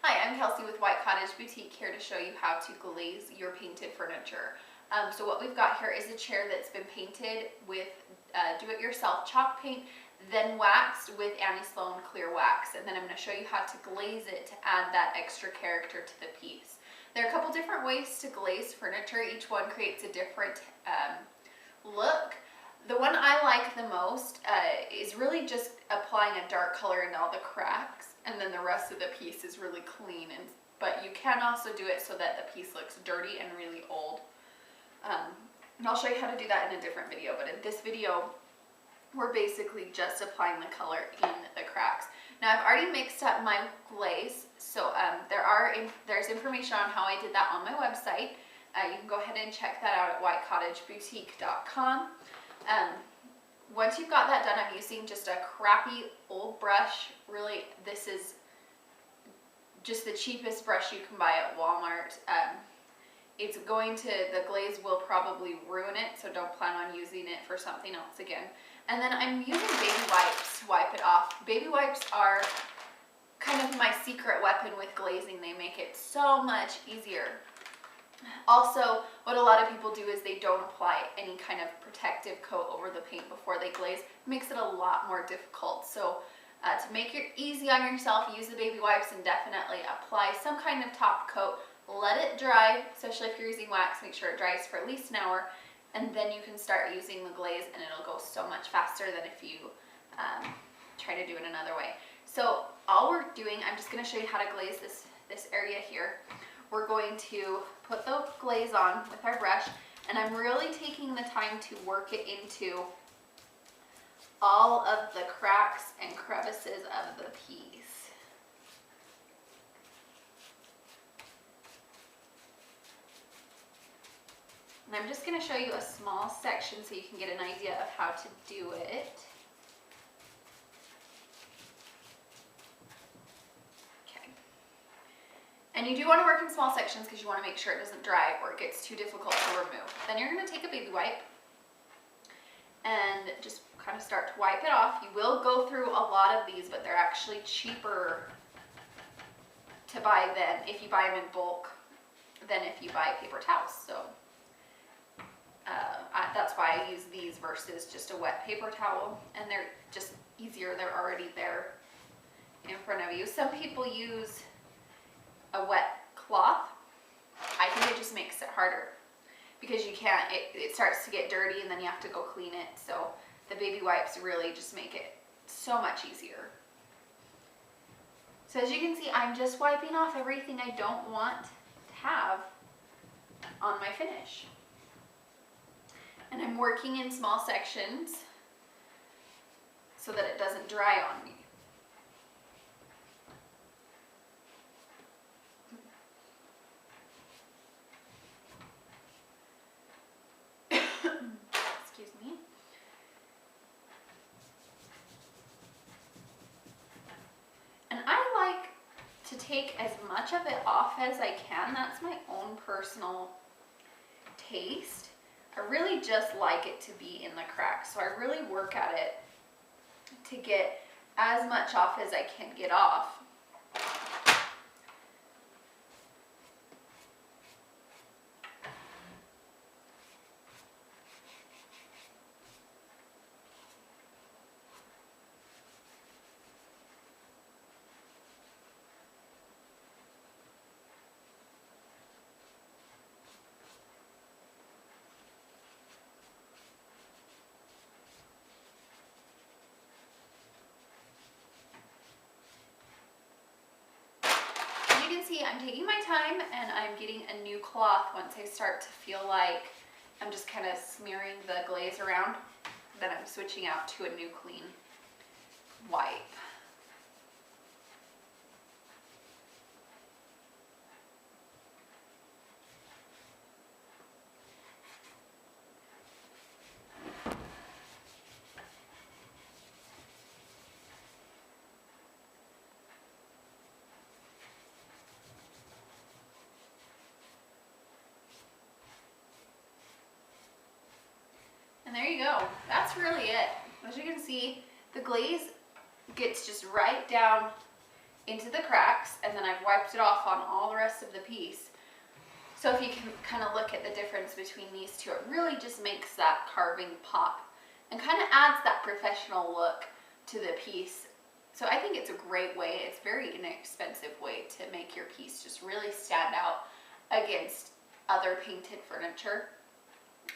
Hi, I'm Kelsey with White Cottage Boutique, here to show you how to glaze your painted furniture. So what we've got here is a chair that's been painted with do-it-yourself chalk paint, then waxed with Annie Sloan clear wax. And then I'm going to show you how to glaze it to add that extra character to the piece. There are a couple different ways to glaze furniture. Each one creates a different look. The one I like the most is really just applying a dark color in all the cracks, and then the rest of the piece is really clean. But you can also do it so that the piece looks dirty and really old. And I'll show you how to do that in a different video, but in this video, we're basically just applying the color in the cracks. Now I've already mixed up my glaze, so there's information on how I did that on my website. You can go ahead and check that out at whitecottageboutique.com. Once you've got that done, I'm using just a crappy old brush. Really, this is just the cheapest brush you can buy at Walmart. The glaze will probably ruin it, so don't plan on using it for something else again. And then I'm using baby wipes to wipe it off. Baby wipes are kind of my secret weapon with glazing. They make it so much easier. Also, what a lot of people do is they don't apply any kind of protective coat over the paint before they glaze. It makes it a lot more difficult. So to make it easy on yourself, use the baby wipes and definitely apply some kind of top coat. Let it dry, especially if you're using wax. Make sure it dries for at least an hour, and then you can start using the glaze, and it'll go so much faster than if you try to do it another way. So all we're doing, I'm just going to show you how to glaze this area here. We're going to put the glaze on with our brush, and I'm really taking the time to work it into all of the cracks and crevices of the piece. And I'm just going to show you a small section so you can get an idea of how to do it. And you do want to work in small sections because you want to make sure it doesn't dry or it gets too difficult to remove. Then you're going to take a baby wipe and just kind of start to wipe it off. You will go through a lot of these, but they're actually cheaper to buy than if you buy them in bulk than if you buy paper towels. So that's why I use these versus just a wet paper towel, and they're just easier. They're already there in front of you. Some people use a wet cloth. I think it just makes it harder because you can't, it starts to get dirty and then you have to go clean it. So the baby wipes really just make it so much easier. So as you can see, I'm just wiping off everything I don't want to have on my finish. And I'm working in small sections so that it doesn't dry on me. Excuse me. And I like to take as much of it off as I can. That's my own personal taste. I really just like it to be in the cracks, so I really work at it to get as much off as I can get off. See, I'm taking my time and I'm getting a new cloth once I start to feel like I'm just kind of smearing the glaze around. Then I'm switching out to a new clean wipe. And there you go. That's really it. As you can see, the glaze gets just right down into the cracks, and then I've wiped it off on all the rest of the piece. So if you can kind of look at the difference between these two, it really just makes that carving pop and kind of adds that professional look to the piece. So I think it's a great way, it's a very inexpensive way to make your piece just really stand out against other painted furniture.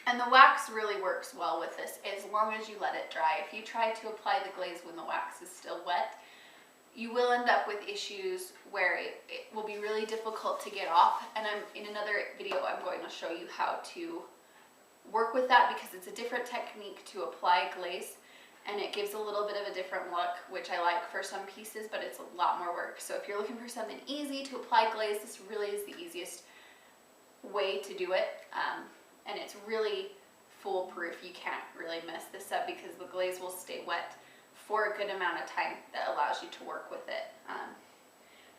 And the wax really works well with this as long as you let it dry. If you try to apply the glaze when the wax is still wet, you will end up with issues where it will be really difficult to get off. And in another video, I'm going to show you how to work with that, because it's a different technique to apply glaze and it gives a little bit of a different look, which I like for some pieces, but it's a lot more work. So if you're looking for something easy to apply glaze, this really is the easiest way to do it. And it's really foolproof. You can't really mess this up because the glaze will stay wet for a good amount of time that allows you to work with it.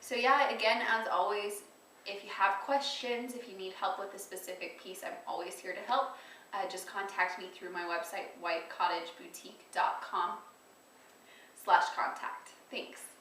So yeah, again, as always, if you have questions, if you need help with a specific piece, I'm always here to help. Just contact me through my website, whitecottageboutique.com/contact. Thanks.